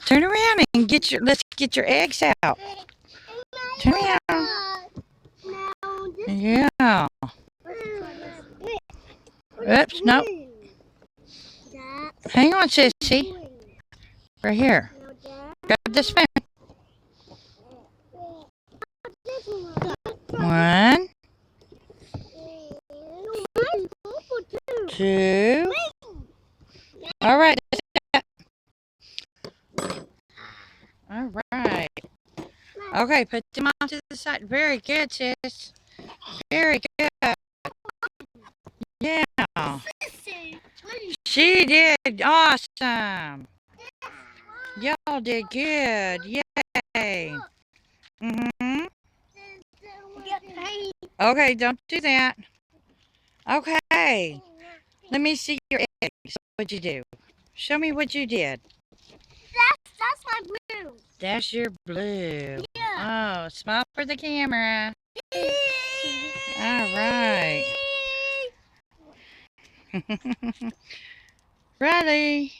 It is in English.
Turn around and let's get your eggs out. Turn around. Yeah. Oops, nope. Hang on, sissy. Right here. Grab this spoon. One, two. All right. All right. Okay, put them on to the side. Very good, sis. Very good. Yeah. She did awesome. Y'all did good. Yay. Mm-hmm. Okay, don't do that. Okay. Let me see your eggs. What'd you do? Show me what you did. That's my blue. That's your blue. Yeah. Oh, smile for the camera. All right. Riley.